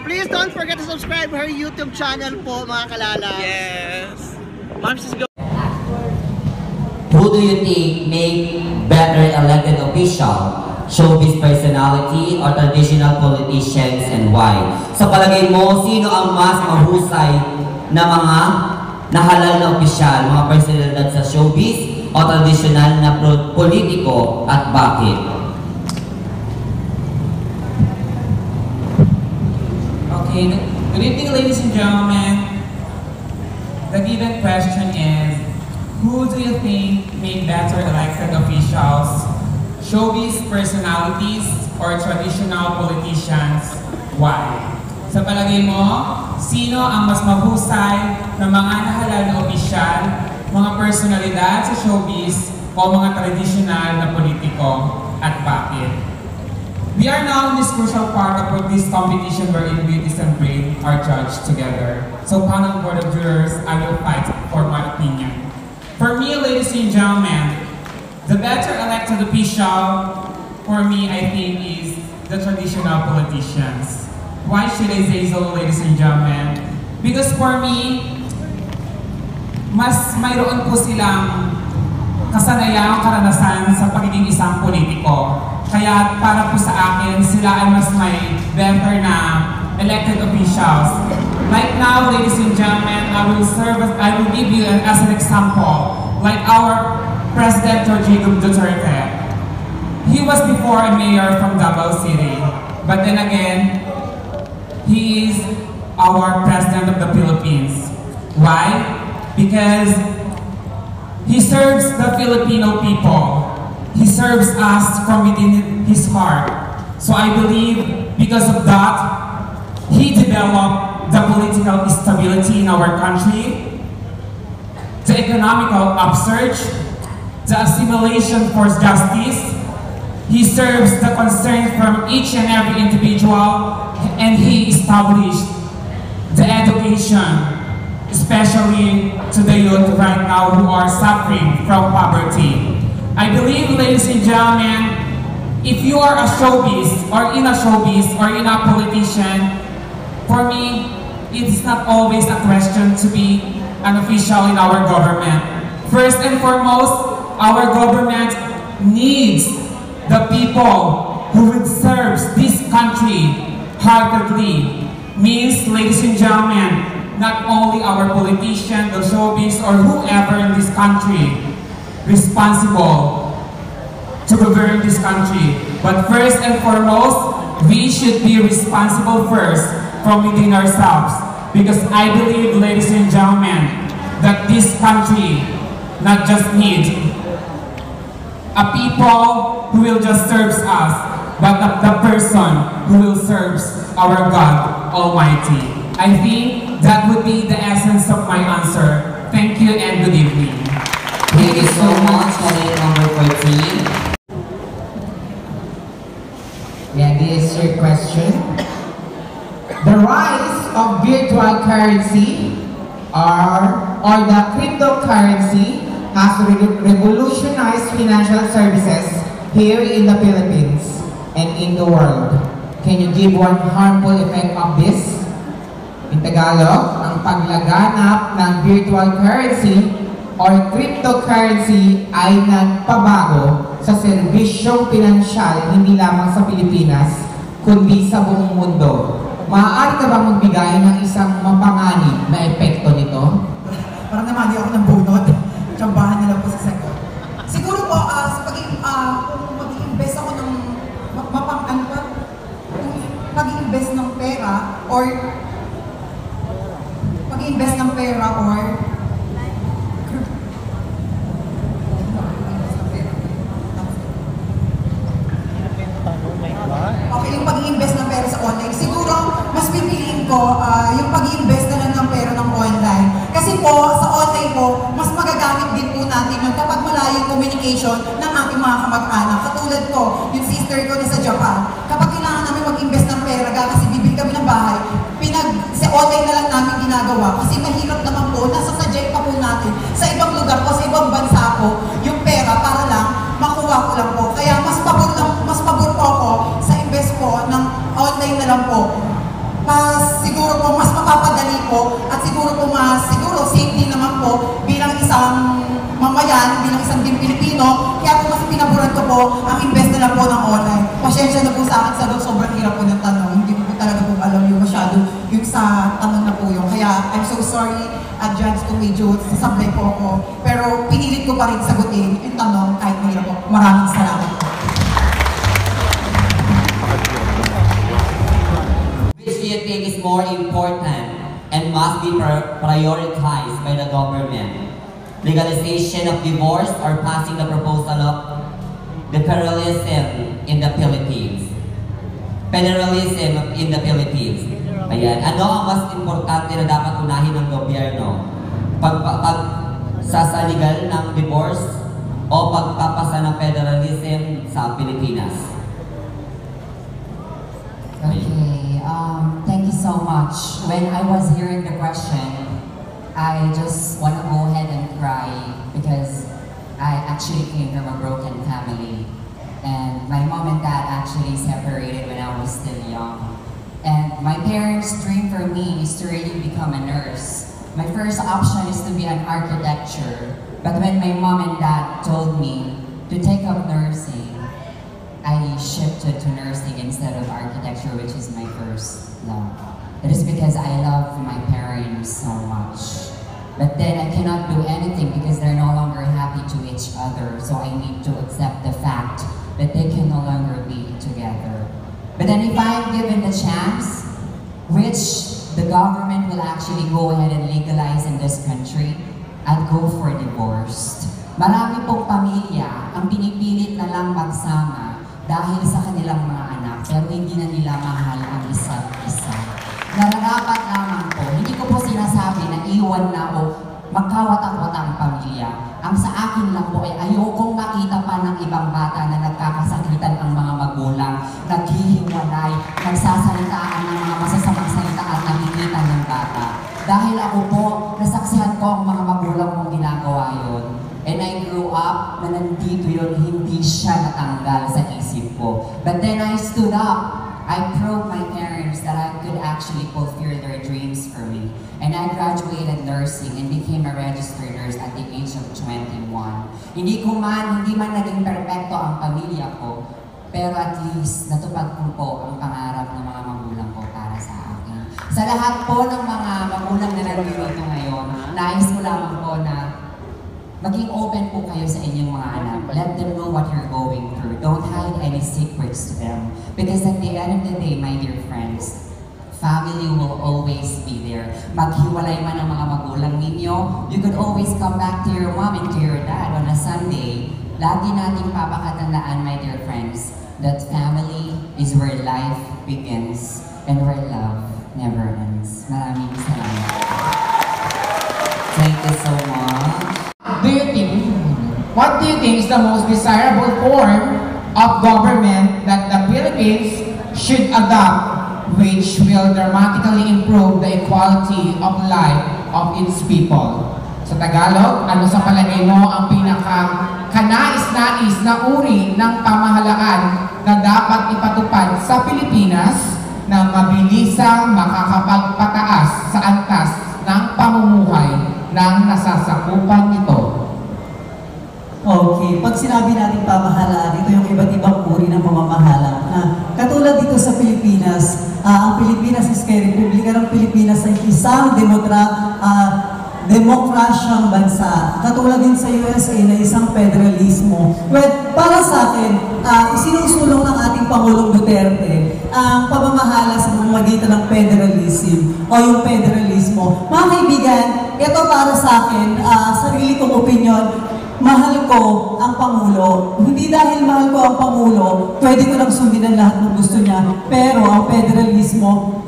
Please don't forget to subscribe her YouTube channel po, mga kalala. Yes. Ma'am, just go. Who do you think make better elected official? Showbiz personality or traditional politicians, and why? Sa palagay mo, sino ang mas mahusay na mga nahalal na opisyal, mga personalidad sa showbiz o traditional na politiko, at bakit? Okay, good evening, ladies and gentlemen. The given question is, who do you think made better elected officials? Showbiz personalities or traditional politicians? Why? Sa palagay mo, sino ang mas mahusay na mga nahalal na opisyal, mga personalidad sa showbiz o mga traditional na politiko, at bakit? We are now in this crucial part of this competition wherein beauties and brain are judged together. So, panel board of jurors, I will fight for my opinion. For me, ladies and gentlemen, the better elected official, for me, I think, is the traditional politicians. Why should I say so, ladies and gentlemen? Because for me, mas mayroon po silang kasanayang karanasan sa pagiging isang politiko. Kaya para po sa akin, sila ay mas may better na elected officials. Like now, ladies and gentlemen, I will give you as an example, like our President Rodrigo Duterte. He was before a mayor from Davao City, but then again, he is our President of the Philippines. Why? Because he serves the Filipino people. He serves us from within his heart. So I believe because of that, he developed the political stability in our country, the economical upsurge, the assimilation for justice. He serves the concern from each and every individual, and he established the education, especially to the youth right now who are suffering from poverty. I believe, ladies and gentlemen, if you are a showbiz, or in a politician, for me, it is not always a question to be an official in our government. First and foremost, our government needs the people who would serve this country heartedly. Means, ladies and gentlemen, not only our politicians, the showbiz, or whoever in this country responsible to govern this country. But first and foremost, we should be responsible first from within ourselves. Because I believe, ladies and gentlemen, that this country not just needs a people who will just serve us, but the person who will serve our God Almighty. I think that would be the essence of my answer. Thank you and good evening. Thank you so much, candidate number 14. Yeah, this is your question. The rise of virtual currency or the cryptocurrency has revolutionized financial services here in the Philippines and in the world. Can you give one harmful effect of this? In Tagalog, ang paglaganap ng virtual currency or cryptocurrency ay nagpabago sa serbisyong pinansyal hindi lamang sa Pilipinas, kundi sa buong mundo. Maaari ka bang magbigay ng isang mapanganib na epekto nito? Parang namali ako ng bunot. Tsambahan na lang po sa sagot. Siguro po, kung mag-i-invest ako ng pag-i-invest ng pera or okay, yung pag-i-invest ng pera sa online, siguro mas pipiliin ko yung pag-i-invest na lang ng pera ng online. Kasi po, sa online po, mas magagamit din po natin yun kapag malayo yung communication ng ating mga kamag-anak. Katulad ko, yung sister ko na sa Japan, kapag kailangan namin mag-invest ng pera, kasi bibili kami ng bahay, sa online na lang namin ginagawa. Kasi mahirap naman po, nasasadya pa po natin sa ibang lugar o sa ibang bansa po, yung pera para lang makuha ko lang po. Kaya mas pabor po ako sa invest po ng online na lang lang po, siguro po mas mapapadali po at siguro safe din naman po bilang isang mamayan, bilang isang din Pilipino. Kaya po mas pinaburan ko po ang invest na lang po ng online. Pasensya na po sa akin sa sobrang hirap po ng tanong. Hindi ko po talaga po alam yung masyado yung sa tanong na po yung. Kaya I'm so sorry, Judge, kung medyo sasablay po ako. Pero pinilit ko pa rin sagutin yung tanong kahit mahirap po. Maraming salamat po. Which do you think is more important and must be prioritized by the government? Legalization of divorce or passing the proposal of the federalism in the Philippines? Federalism in the Philippines. Ayan. Ano ang mas importante na dapat unahin ng gobyerno? Pagsasaligal ng divorce o pagpapasa ng federalism sa Pilipinas? Okay, thank you so much. When I was hearing the question, I just want to go ahead and cry because I actually came from a broken family. And my mom and dad actually separated when I was still young. And my parents' dream for me is to really become a nurse. My first option is to be an architecture. But when my mom and dad told me to take up nursing, I shifted to nursing instead of architecture, which is my first love. It is because I love my parents so much. But then I cannot do anything because they're no longer happy to each other. So I need to accept the fact that they can no longer be together. But then if I'm given the chance, which the government will actually go ahead and legalize in this country, I'd go for divorce. Marami pong pamilya ang pinipilit na lang magsama dahil sa kanilang mga anak, pero hindi na nila mahal ang isa't isa. Nararapat lamang po, hindi ko po sinasabi na iwan na o magkawatak-watak ang pamilya. Ang sa akin lang po ay ayokong makita pa ng ibang bata na nagkakasakitan ang mga magulang, naghihiwalay, nagsasalitaan ng mga masasamang salita at nakikita ng bata. Dahil ako po, nasaksihan ko ang mga magulang mong ginagawa yun. And I grew up na nandito yun, hindi siya natanggal sa isip ko. But then I stood up. I proved my parents that I could actually fulfill their dreams for me. And I graduated nursing and became a registered nurse at the age of 21. Hindi man naging perfecto ang pamilya ko, pero at least natupad ko po ang pangarap ng mga magulang ko para sa akin. Sa lahat po ng mga magulang na nandito ngayon, nais ko lamang po na maging open po kayo sa inyong mga anak. Let them know what you're going through. Don't hide any secrets to them. Because at the end of the day, my dear friends, family will always be there. Maghiwalay man ang mga magulang ninyo, you could always come back to your mom and to your dad on a Sunday. Lagi nating papakatandaan, my dear friends, that family is where life begins and where love never ends. Maraming salamat. Thank you so much. What do you think is the most desirable form of government that the Philippines should adopt, which will dramatically improve the equality of life of its people? Sa Tagalog, ano sa palagay mo ang pinaka-kanais-nais na uri ng pamahalaan na dapat ipatupad sa Pilipinas na mabilisang makakapagpataas sa antas ng pamumuhay ng nasasakupan nito? Okay, pag sinabi natin pamahalaan, ito yung iba't ibang uri ng pamamahala. Katulad dito sa Pilipinas, ang Pilipinas is kay Republika ng Pilipinas ay isang demokrasyang bansa. Katulad din sa USA na isang federalismo. Well, para sa akin, isinusulong ng ating Pangulong Duterte ang pamamahala sa pamamagitan ng federalism o yung federalismo. Mga kaibigan, ito para sa akin, sarili kong opinion, mahal ko ang Pangulo. Hindi dahil mahal ko ang Pangulo, pwede ko lang sundin ang lahat ng gusto niya. Pero ang federalismo,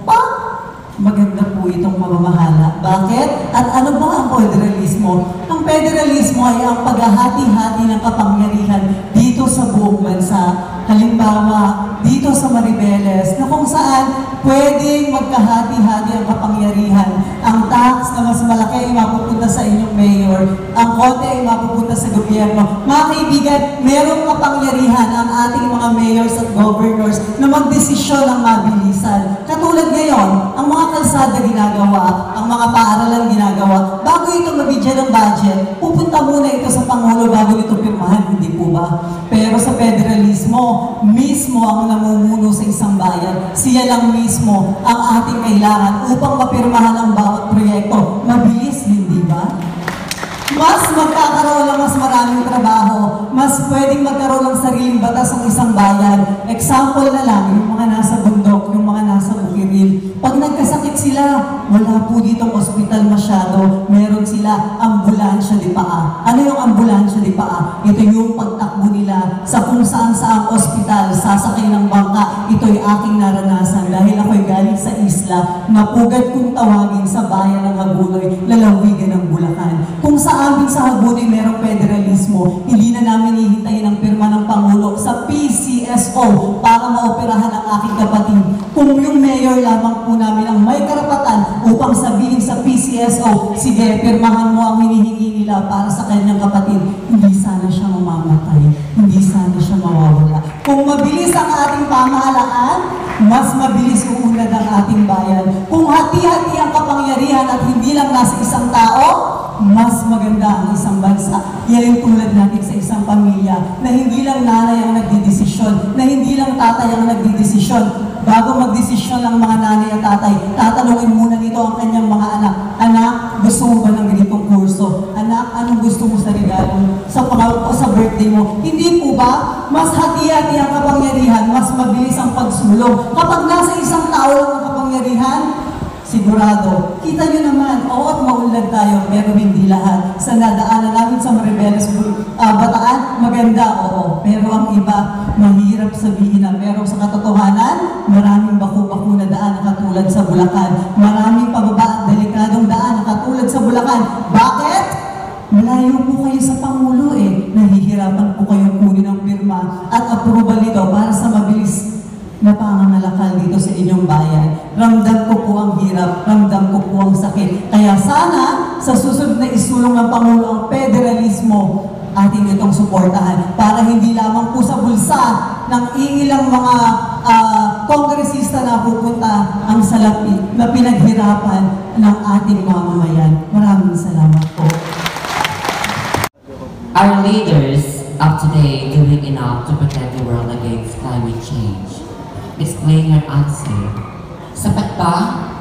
maganda po itong mamamahala. Bakit? At ano ba ang federalismo? Ang federalismo ay ang paghahati-hati ng kapangyarihan dito sa buong bansa. Halimbawa, dito sa Mariveles, na kung saan pwedeng magkahati-hati ang kapangyarihan. Ang tax na mas malaki ay mapupunta sa inyong mayor, ang konti ay mapupunta sa gobyerno. Mga kaibigan, merong kapangyarihan ang ating mga mayors at governors na magdesisyon ng mabilisan. Katulad ngayon, ang mga kalsada ginagawa, ang mga paaralan ginagawa, bago ito mabigyan ng budget, pupunta muna ito sa Pangulo bago ito pirmahan, hindi po ba? Pero sa federalismo, mismo ang namumuno sa isang bayan, siya lang mismo ang ating kailangan upang mapirmahan ang bawat proyekto. Mabilis, hindi ba? Mas magkakaroon ng mas maraming trabaho, mas pwedeng magkaroon ng sariling batas ang isang bayan. Example na lang, yung mga nasa bundok, yung mga nasa bukiril. Pag nagkasakit sila, wala po ditong ospital masyado. Meron sila ambulansya di paa. Ano yung ambulansya di paa? Ito yung pagtakbo nila sa kung saan saang ospital, sasakay ng bangka. Ito'y aking naranasan dahil ako'y galing sa isla, napugad kong tawagin sa bayan ng Hagunoy, lalawigan ng Bulacan. Kung amin sa Hagunoy merong federalismo, hindi na namin hihintayin ang pirma ng Pangulo sa PCSO para maoperahan ang aking kapatid. Kung yung mayor lamang po namin ang may karapatan upang sabihin sa PCSO, sige, pirmahan mo ang hinihingi nila para sa kanyang kapatid, hindi sana siya mamamatay, hindi sana siya mawawala. Kung mabilis ang ating pamahalaan, mas mabilis uunlad ang ating bayan. Kung hati-hati ang kapangyarihan at hindi lang nasa isang tao, mas maganda ang isang bansa. Yan yung tulad natin sa isang pamilya na hindi lang nanay ang nagdidesisyon, na hindi lang tatay ang nagdidesisyon. Bago magdesisyon ng mga nanay at tatay, tatanungin muna nito ang kanyang mga anak. Anak, gusto mo ba ng ganitong kurso? Anak, anong gusto mo sa regalo? Sa pangako sa birthday mo? Hindi po ba? Mas hati-hati ang kapangyarihan, mas mabilis ang pagsulong. Kapag nasa isang tao lang ang kapangyarihan, sigurado. Kita nyo naman, oo at maunlad tayo, pero hindi lahat. Sa nadaanan namin sa Mariveles, Bataan, maganda, oo. Pero ang iba, mahirap sabihin na. Pero sa katotohanan, maraming baku-baku na daan na katulad sa Bulacan. Maraming pababa at delikadong daan na katulad sa Bulacan. Bakit? Malayo po kayo sa Pangulo eh. Nahihirapan po kayo kunin ang pirma at approval nito para sa mabilis na pangangalakal dito sa inyong bayan. Ramdam ko po ang hirap, ramdam ko po ang sakit. Kaya sana, sa susunod na isulong ng Pangulo ang federalismo, ating itong suportahan para hindi lamang po sa bulsa ng iilang mga kongresista na pupunta ang salapi na pinaghirapan ng ating mamamayan. Maraming salamat po. Our leaders of today doing enough to protect the world against climate change. Explain your answer. Sapat ba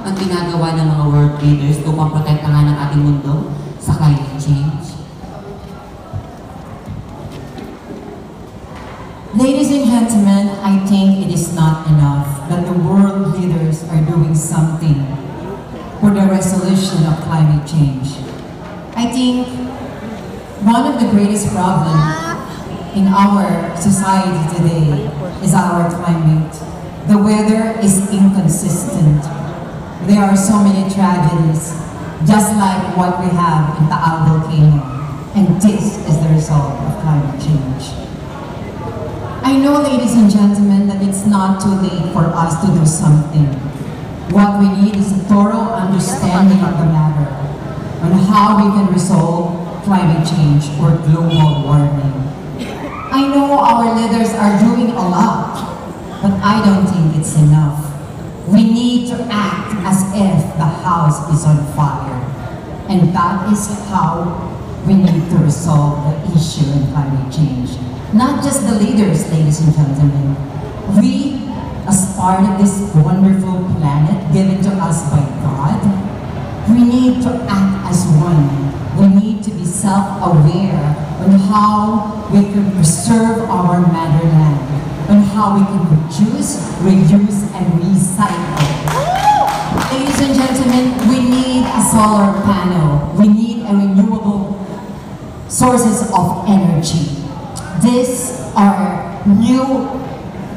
ang ginagawa ng mga world leaders upang protektahan ang ating mundo sa climate change? Ladies and gentlemen, I think it is not enough that the world leaders are doing something for the resolution of climate change. I think one of the greatest problems in our society today is our climate. The weather is inconsistent. There are so many tragedies, just like what we have in Taal volcano. And this is the result of climate change. I know, ladies and gentlemen, that it's not too late for us to do something. What we need is a thorough understanding of the matter on how we can resolve climate change or global warming. I know our leaders are doing a lot, but I don't think it's enough. We need to act as if the house is on fire. And that is how we need to resolve the issue in climate change. Not just the leaders, ladies and gentlemen. We, as part of this wonderful planet given to us by God, we need to act as one. We need to be self-aware on how we can preserve our motherland, on how we can reduce, reuse, and recycle. Ladies and gentlemen, we need a solar panel. We need a renewable sources of energy. These are new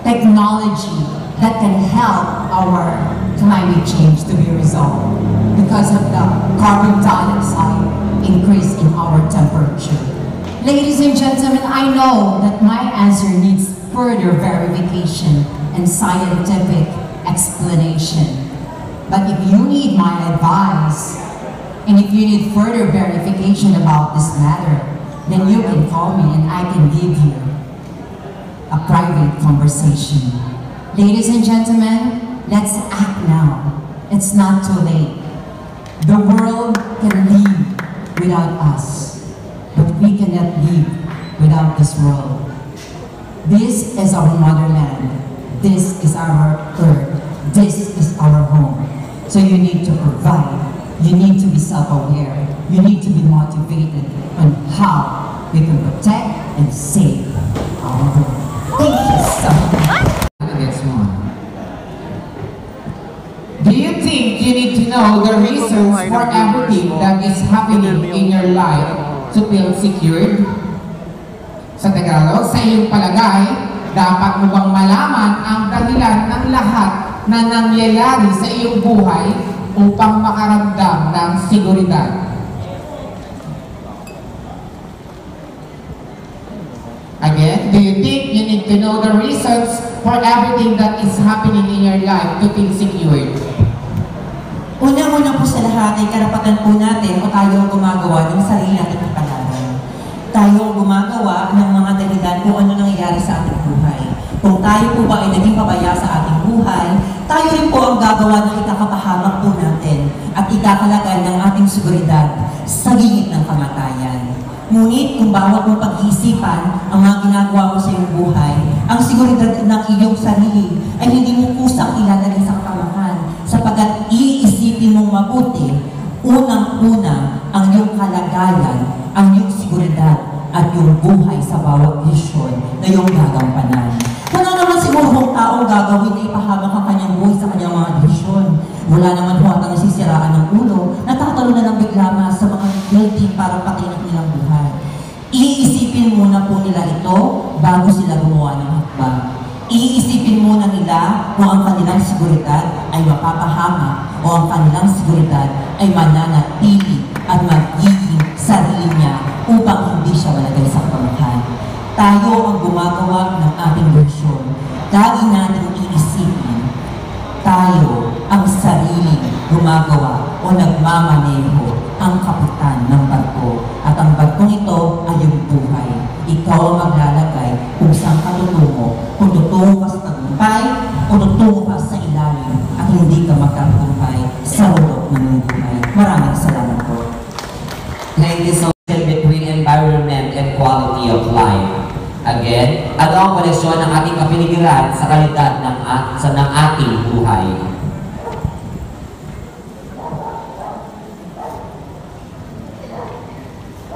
technology that can help our climate change to be resolved because of the carbon dioxide increase in our temperature. Ladies and gentlemen, I know that my answer needs further verification and scientific explanation. But if you need my advice, And if you need further verification about this matter, then you can call me and I can give you a private conversation. Ladies and gentlemen, let's act now. It's not too late. The world can live without us, but we cannot live without this world. This is our motherland. This is our earth. This is our home. So you need to provide. You need to be self-aware. You need to be motivated on how we can protect and save our world. Thank you so much. Next one. Do you think you need to know the reasons for everything that is happening in your life to feel secured? Sa Tagalog, sa iyong palagay, dapat mo bang malaman ang dahilan ng lahat na nangyayari sa iyong buhay upang makaramdam ng seguridad? Again, do you think you need to know the reasons for everything that is happening in your life to feel secured? Una-una po sa lahat ay karapatan po natin o tayo ang gumagawa ng sarili natin kapalaran. Tayo ang gumagawa ng mga dahilan kung ano nangyayari sa ating buhay. Kung tayo po ba ay naging pabaya sa ating buhay, tayo rin po ang gagawa ng ikakapahamak po natin at ikakalagay ng ating seguridad sa gilid ng kamatayan. Ngunit kung bawat mong pag-iisipan ang mga ginagawa mo sa iyong buhay, ang seguridad ng iyong sarili ay hindi mo kusang ilalagay sa kapamakan sapagkat iisipin mong mabuti, unang-una ang iyong kalagayan, ang iyong seguridad at iyong buhay sa bawat misyon na iyong gagampanan. Wala naman siguro kung taong gagawin na ipahamak ang kanyang buhay sa kanyang mga desisyon. Wala naman po ang nasisiraan ng ulo, natatalo na lang bigla sa mga guilty para patayin nilang buhay. Iisipin muna po nila ito bago sila gumawa ng hakbang. Iisipin muna nila kung ang kanilang seguridad ay mapapahamak o ang kanilang seguridad ay mananatili at magiging sarili niya upang hindi siya malagay sa kapamakan. Tayo ang gumagawa ng ating desisyon. Lagi natin iisipin, tayo ang sariling gumagawa o nagmamaneho ang kapitan ng barko. At ang barkong ito ay yung buhay. Ikaw ang maglalagay kung saan ka tutungo. Kung tutungo ka sa tagumpay, kung tutungo ka sa ilalim, at hindi ka magkatagumpay sa loob ng buhay. Maraming salamat po. Ladies, between environment and quality of life. Again, ano ang koneksyon ng ating kapaligiran sa kalidad ng ating buhay?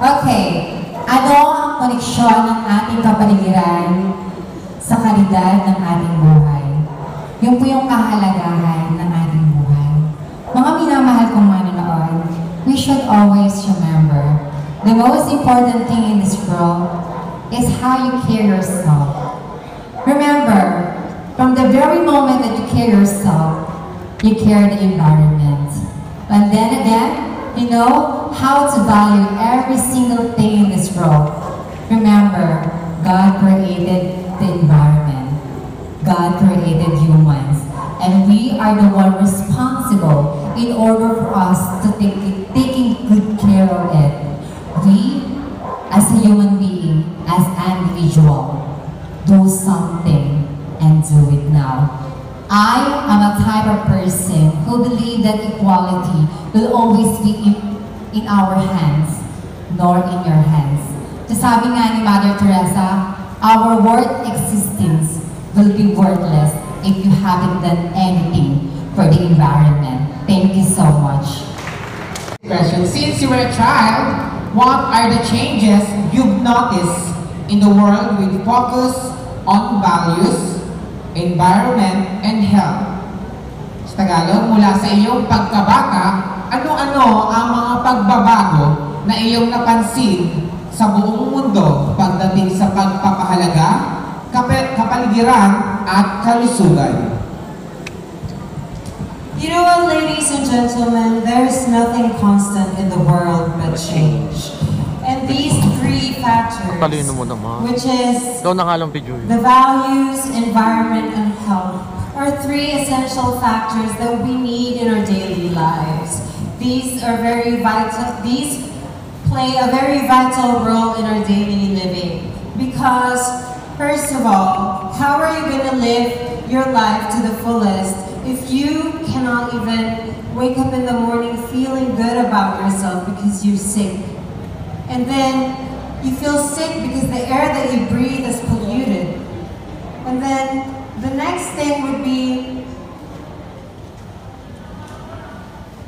Okay, ano ang koneksyon ng ating kapaligiran sa kalidad ng ating buhay? Yung po yung kahalagahan ng ating buhay. Mga minamahal kong manonood, we should always remember the most important thing in this world is how you care yourself. Remember, from the very moment that you care yourself, you care the environment. And then again, you know how to value every single thing in this world. Remember, God created the environment. God created humans. And we are the one responsible in order for us to taking good care of it. We, as a human being, as an individual, do something and do it now. I am a type of person who believe that equality will always be in our hands, nor in your hands. Sabi nga ni Mother Teresa, our worth existence will be worthless if you haven't done anything for the environment. Thank you so much. Question. Since you were a child, what are the changes you've noticed in the world with focus on values, environment, and health? Sa Tagalog, mula sa iyong pagkabata, ano-ano ang mga pagbabago na iyong napansin sa buong mundo pagdating sa pagpapahalaga, kapaligiran, at kalusugan? You know what, ladies and gentlemen, there's nothing constant in the world but change. And these three factors, which is the values, environment, and health, are three essential factors that we need in our daily lives. these are very vital. These play a very vital role in our daily living. Because, first of all, how are you going to live your life to the fullest if you cannot even wake up in the morning feeling good about yourself because you're sick? And then you feel sick because the air that you breathe is polluted. And then the next thing would be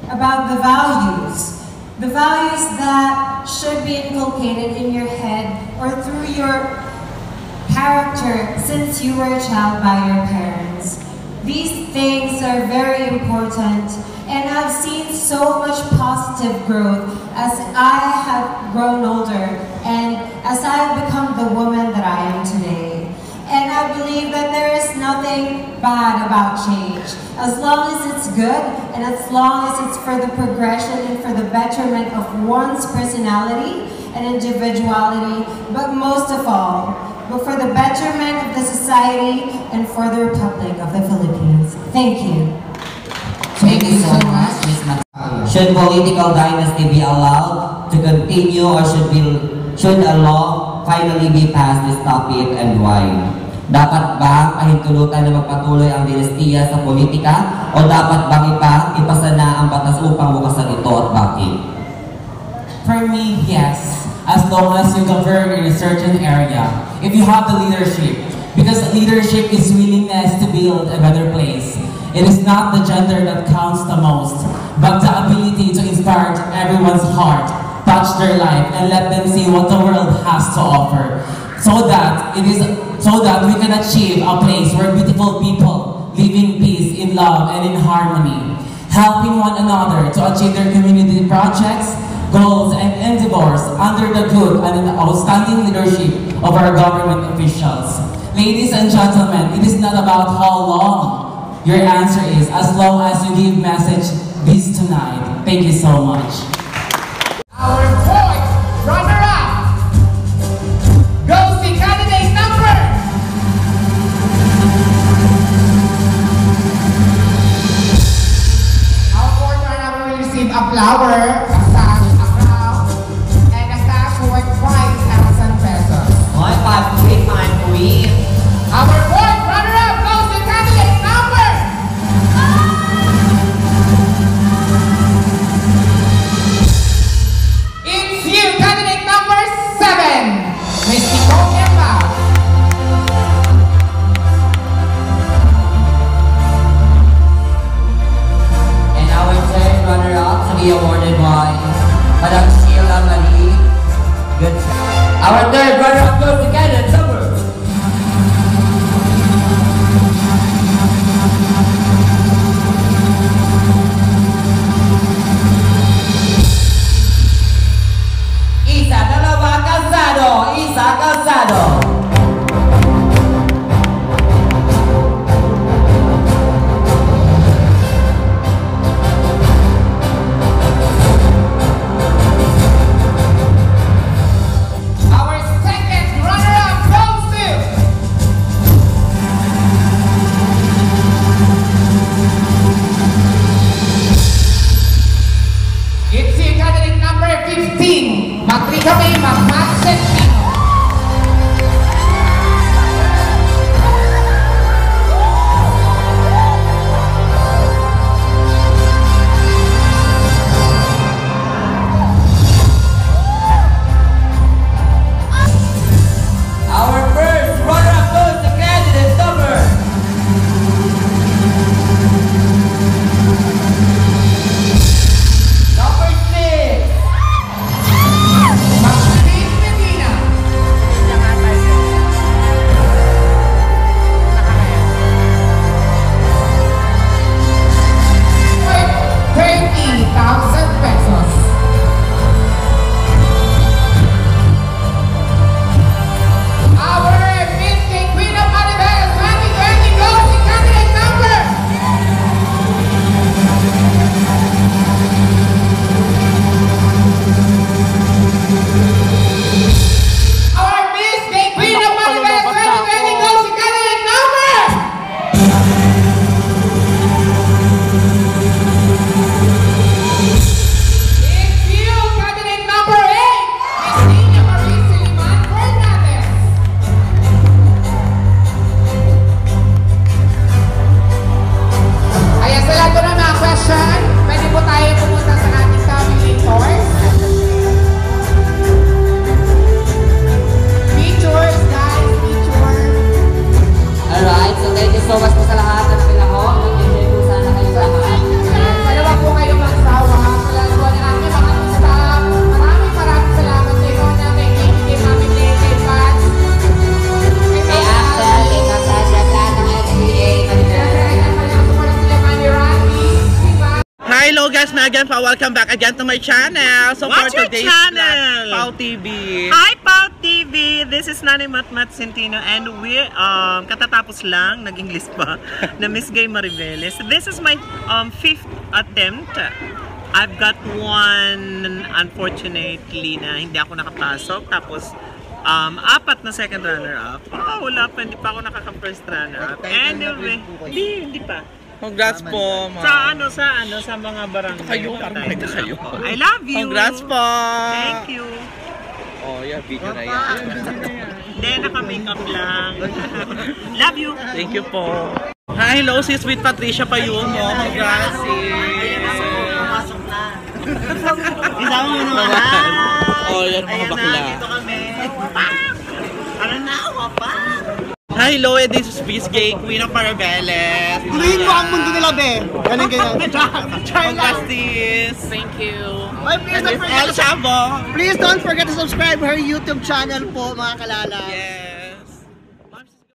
about the values. The values that should be inculcated in your head or through your character since you were a child by your parents. These things are very important, and I've seen so much positive growth as I have grown older and as I've become the woman that I am today. And I believe that there is nothing bad about change. As long as it's good and as long as it's for the progression and for the betterment of one's personality and individuality, but most of all, but for the betterment of the society and for the Republic of the Philippines. Thank you. Thank you so much, Ms. Mataya. Should political dynasty be allowed to continue, or should a law finally be passed to stop it, and why? Dapat ba pahintulutan na magpatuloy ang dinastiya sa politika, o dapat bang ipasa na ang batas upang bukasan ito, at bakit? For me, yes. As long as you govern in a certain area, if you have the leadership, because leadership is willingness to build a better place. It is not the gender that counts the most, but the ability to inspire everyone's heart, touch their life, and let them see what the world has to offer, so that we can achieve a place where beautiful people live in peace, in love, and in harmony, helping one another to achieve their community projects, goals, and endeavors under the good and outstanding leadership of our government officials. Ladies and gentlemen, it is not about how long. Your answer is as long as you give message this tonight. Thank you so much. Our fourth runner-up goes to candidate number. Our fourth runner-up will receive a flower, a sash, a crown, and a cash worth 5,000 pesos. Hoy, pag-tweet, man-tweet. Our fourth runner-up goes to candidate number. It's you, candidate number 7, Miss Nicole Kemba. And our third runner-up to be awarded by Madam Sheila Marie. Good job. Our third runner-up goes to candidate number so much po sa lahat ng pinako. Mag-enjoy po sana kayo lahat. Sana wag po kayo magsawa. Kailan po na aking mga staff. Maraming salamat sa inyo na may kay Mami Lay, kay Pat. Kay Axel, kay Cassandra, lahat ng LCA. Hi, hello guys, Megan pa. Welcome back again to my channel. So What's for your today's channel? vlog, Pau TV. Hi, Pau TV! This is Nanay Matmat Centino and we katatapos lang, nag-English pa, na Miss Gay Mariveles. This is my 5th attempt. I've got one, unfortunately, na hindi ako nakapasok. Tapos, 4 na second runner-up. Wala pa, hindi pa ako nakaka-first runner-up. Anyway, hindi pa. Congrats po, ma'am. Sa mga barangay. Kayo, parang may kayo. I love you! Congrats po! Thank you! Oh, yeah, video na yan. Hindi, naka-makeup lang. Love you! Thank you po. Hi, hello, si Sweet Patricia pa yun, no? Congrats, Pumasok na. Isama mo naman. Oh, yan mga bakla. Ayan na, dito kami. Ano na, wapa? Hi, hello, this is Miss Gay, Queen of Mariveles. Tuloyin mo ang mundo nila, be. Ganyan. Congrats, sis. Thank you. Ay, El Chavo. please don't forget to subscribe her YouTube channel po, mga kalala. Yes.